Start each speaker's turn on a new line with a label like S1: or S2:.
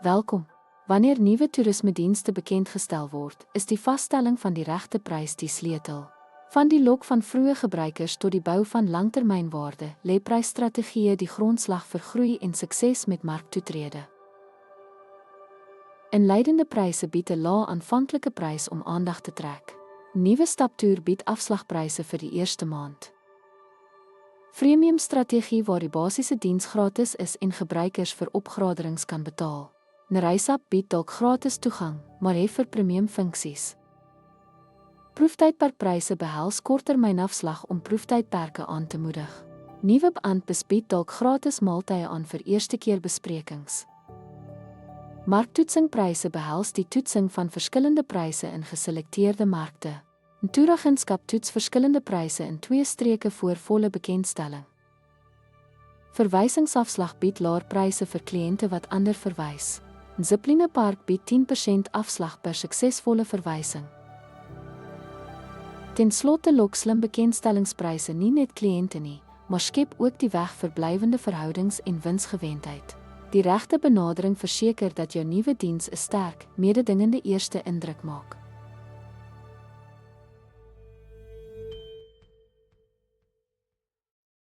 S1: Welkom. Wanneer nuwe toerismedienste bekendgestel word, is die vaststelling van die regte prys die sleutel. Van die lok van vroeë gebruikers tot die bou van langtermynwaarde, lê prysstrategieë die grondslag vir groei en sukses met marktoetrede. Inleidende pryse bied 'n lae aanvanklike prys om aandag te trek. Nuwe staptoer bied afslagpryse vir die eerste maand. Freemium strategie waar die basiese diens gratis is en gebruikers vir opgraderings kan betaal. NRysApp bied dalk gratis toegang, maar hef vir premium funksies. Proeftydperkpryse behels korttermynafslag om proeftydperke aan te moedig. Nuwe aanbieders bied dalk gratis maaltye aan vir eerste keer besprekings. Marktoetsingpryse behels die toetsing van verskillende pryse in geselekteerde markte. 'n Toeragentskap toets verskillende pryse in 2 streke voor volle bekendstelling. Verwysingsafslag bied laer pryse vir kliënte wat ander verwys. Zipline Park bied 10% afslag per suksesvolle verwysing. Ten slotte lok slim bekendstellingspryse nie net kliënte nie, maar skep ook die weg vir blywende verhoudings en winsgewendheid. Die regte benadering verseker dat jou nuwe diens 'n sterk, mededingende eerste indruk maak.